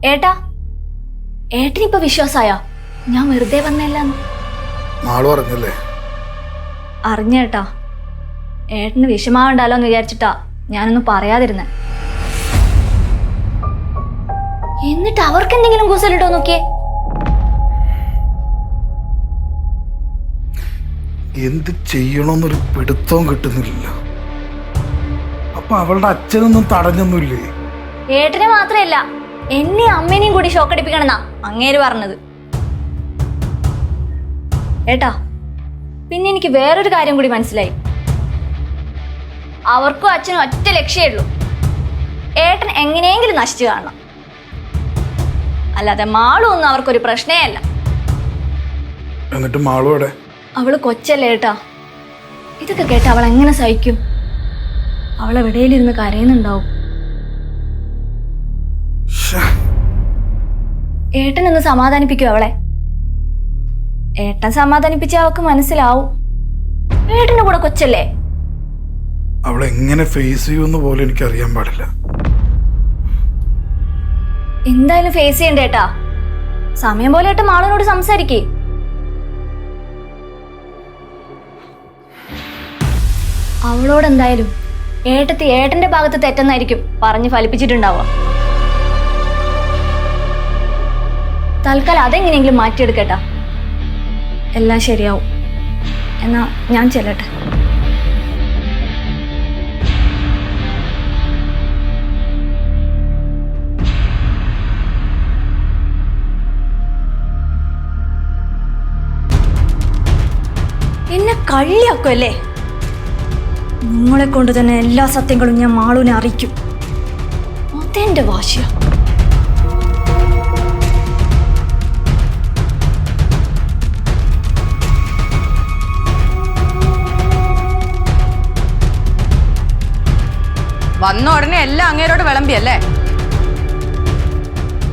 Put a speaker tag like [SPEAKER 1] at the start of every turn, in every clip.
[SPEAKER 1] ഏട്ടാ, ഏട്ടനിപ്പോ വിശ്വാസായ ഞാൻ വെറുതെ വന്നല്ലാന്ന്?
[SPEAKER 2] മാളു അറിഞ്ഞല്ലേ?
[SPEAKER 1] അറിഞ്ഞേട്ടാ. ഏട്ടന് വിഷമാവണ്ടല്ലോ എന്ന് വിചാരിച്ചിട്ടാ ഞാനൊന്നും പറയാതിരുന്നെ. എന്നിട്ട് അവർക്ക് എന്തെങ്കിലും കൂസലിട്ടോ നോക്കിയേ.
[SPEAKER 2] എന്ത് ചെയ്യണമെന്നൊരു പിടുത്തവും കിട്ടുന്നില്ല. അപ്പൊ അവളുടെ അച്ഛനൊന്നും തടഞ്ഞൊന്നുമില്ലേ?
[SPEAKER 1] ഏട്ടനെ മാത്രല്ല, എന്നെയും അമ്മേനെയും കൂടി ഷോക്കടിപ്പിക്കണമെന്നാ അങ്ങേര് പറഞ്ഞത്. ഏട്ടാ, പിന്നെ എനിക്ക് വേറൊരു കാര്യം കൂടി മനസ്സിലായി. അവർക്കും അച്ഛനും ഒറ്റ ലക്ഷ്യമേ ഉള്ളൂ, ഏട്ടൻ എങ്ങനെയെങ്കിലും നശിച്ചു കാണണം. അല്ലാതെ മാളു ഒന്നും അവർക്കൊരു പ്രശ്നേ അല്ല.
[SPEAKER 2] എന്നിട്ട് മാളുവിടെ?
[SPEAKER 1] അവള് കൊച്ചല്ലേ ഏട്ടാ. ഇതൊക്കെ കേട്ട് അവൾ എങ്ങനെ സഹിക്കും? അവളെവിടെയിലിരുന്ന് കരയുന്നുണ്ടാവും. ഏട്ടനൊന്ന് സമാധാനിപ്പിക്കും അവളെ. ഏട്ടൻ സമാധാനിപ്പിച്ച അവൾക്ക് മനസ്സിലാവും. ഏട്ടന്റെ കൂടെ കൊച്ചല്ലേ.
[SPEAKER 2] അവളെങ്ങനെ ഫേസ് ചെയ്യുമെന്ന് പോലും എനിക്കറിയാൻ പാടില്ല.
[SPEAKER 1] എന്തായാലും ഫേസ് ചെയ്യണ്ട ഏട്ടാ. സമയം പോലെ ഏട്ടൻ മാളിനോട് സംസാരിക്കേ. അവളോട് എന്തായാലും ഏട്ടത്തി ഏട്ടന്റെ ഭാഗത്ത് തെറ്റെന്നായിരിക്കും പറഞ്ഞ് ഫലിപ്പിച്ചിട്ടുണ്ടാവുക. തൽക്കാലം അതെങ്ങനെയെങ്കിലും മാറ്റിയെടുക്കട്ടാ. എല്ലാം ശരിയാവും. എന്നാ ഞാൻ ചെല്ലട്ടെ. എന്നെ കള്ളിയാക്കുമല്ലേ? നിങ്ങളെ കൊണ്ട് തന്നെ എല്ലാ സത്യങ്ങളും ഞാൻ മാളുവിനെ അറിയിക്കും. അതെന്റെ വാശിയ.
[SPEAKER 3] വന്ന ഉടനെ എല്ലാം അങ്ങേരോട് വിളമ്പിയല്ലേ?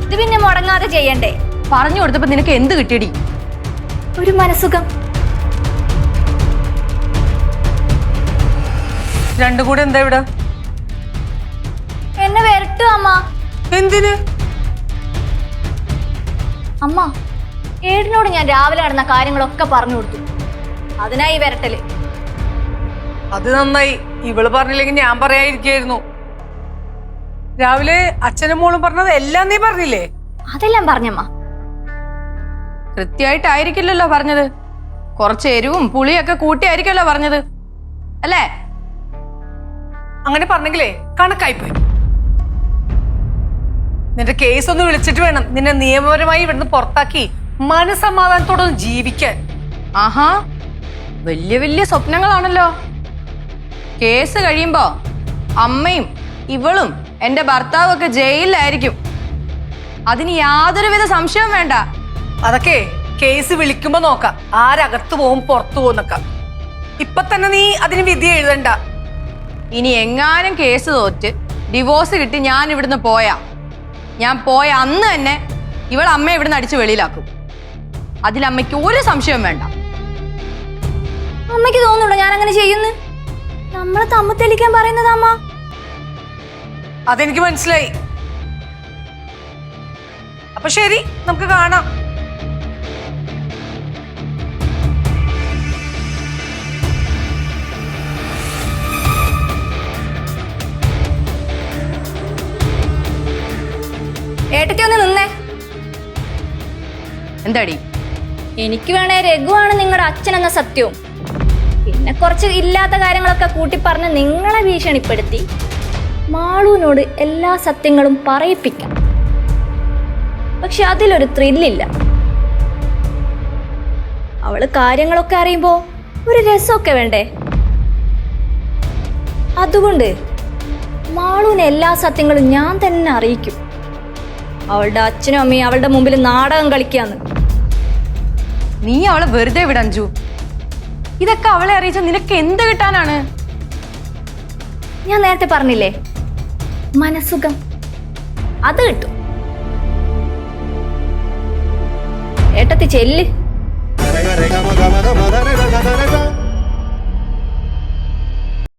[SPEAKER 1] ഇത് പിന്നെ മുടങ്ങാതെ ചെയ്യണ്ടേ?
[SPEAKER 3] പറഞ്ഞു കൊടുത്തപ്പോ നിനക്ക് എന്ത് കിട്ടിയടി?
[SPEAKER 1] ഒരു മനസുഖം.
[SPEAKER 3] രണ്ടും കൂടെ എന്താ ഇവിടെ?
[SPEAKER 1] എന്നെ വരട്ടു അമ്മ.
[SPEAKER 3] എന്തിന്?
[SPEAKER 1] അമ്മ, ഏട്ടനോട് ഞാൻ രാവിലെ നടന്ന കാര്യങ്ങളൊക്കെ പറഞ്ഞു കൊടുത്തു. അതിനായി വരട്ടല്.
[SPEAKER 4] അത് നന്നായി. ഇവള് പറഞ്ഞില്ലെങ്കിൽ ഞാൻ പറയാതിരിക്കായിരുന്നു. രാവിലെ അച്ഛനും മോളും പറഞ്ഞത് എല്ലാം നീ പറഞ്ഞില്ലേ?
[SPEAKER 1] അതെല്ലാം പറഞ്ഞമ്മ.
[SPEAKER 3] കൃത്യമായിട്ടായിരിക്കില്ലല്ലോ പറഞ്ഞത്. കുറച്ച് എരിവും പുളിയൊക്കെ കൂട്ടിയായിരിക്കല്ലോ പറഞ്ഞത് അല്ലേ?
[SPEAKER 4] അങ്ങനെ പറഞ്ഞെങ്കിലേ കണക്കായിപ്പോയി. നിന്റെ കേസ് ഒന്ന് വിളിച്ചിട്ട് വേണം നിന്നെ നിയമപരമായി ഇവിടുന്ന് പുറത്താക്കി മനസമാധാനത്തോടെ ഒന്ന് ജീവിക്കാൻ.
[SPEAKER 3] ആഹാ, വലിയ വലിയ സ്വപ്നങ്ങളാണല്ലോ. കേസ് കഴിയുമ്പോ അമ്മയും ഇവളും എന്റെ ഭർത്താവും ഒക്കെ ജയിലിലായിരിക്കും. അതിന് യാതൊരുവിധ സംശയവും വേണ്ട.
[SPEAKER 4] അതൊക്കെ കേസ് വിളിക്കുമ്പോ നോക്കാം, ആരകത്ത് പോവും പുറത്തു പോകുന്നൊക്കെ. ഇപ്പൊ തന്നെ നീ അതിന് വിധി എഴുതണ്ട.
[SPEAKER 3] ഇനി എങ്ങാനും കേസ് തോറ്റ് ഡിവോഴ്സ് കിട്ടി ഞാൻ ഇവിടുന്ന് പോയാ, ഞാൻ പോയ അന്ന് തന്നെ ഇവൾ അമ്മ ഇവിടുന്ന് അടിച്ച് വെളിയിലാക്കും. അതിലമ്മയ്ക്ക് ഒരു സംശയവും വേണ്ട.
[SPEAKER 1] അമ്മയ്ക്ക് തോന്നുന്നുണ്ടോ ഞാൻ അങ്ങനെ ചെയ്യുന്നു? നമ്മളെ തമ്മത്തെളിക്കാൻ പറയുന്നത് അമ്മ.
[SPEAKER 4] അതെനിക്ക് മനസ്സിലായി. അപ്പൊ ശരി, നമുക്ക് കാണാം.
[SPEAKER 1] ഏട്ടത്തി ഒന്ന് നിന്നേ.
[SPEAKER 3] എന്താടി?
[SPEAKER 1] എനിക്ക് വേണേ രഘുവാണ് നിങ്ങളുടെ അച്ഛൻ എന്ന സത്യവും പിന്നെ കുറച്ച് ഇല്ലാത്ത കാര്യങ്ങളൊക്കെ കൂട്ടിപ്പറഞ്ഞ് നിങ്ങളെ ഭീഷണിപ്പെടുത്തി മാളുവിനോട് എല്ലാ സത്യങ്ങളും പറയിപ്പിക്കാം. പക്ഷെ അതിലൊരു ത്രില്ലില്ല. അവള് കാര്യങ്ങളൊക്കെ അറിയുമ്പോ ഒരു രസമൊക്കെ വേണ്ടേ? അതുകൊണ്ട് മാളുവിന് എല്ലാ സത്യങ്ങളും ഞാൻ തന്നെ അറിയിക്കും. അവളുടെ അച്ഛനും അമ്മയും അവളുടെ മുമ്പിൽ നാടകം കളിക്കാന്ന്.
[SPEAKER 3] നീ അവളെ വെറുതെ വിടഞ്ചു. ഇതൊക്കെ അവളെ അറിയിച്ച നിനക്ക് എന്ത് കിട്ടാനാണ്?
[SPEAKER 1] ഞാൻ നേരത്തെ പറഞ്ഞില്ലേ, മനസുഖം. അത് കിട്ടും. ഏട്ടത്തി ചെല്ല്.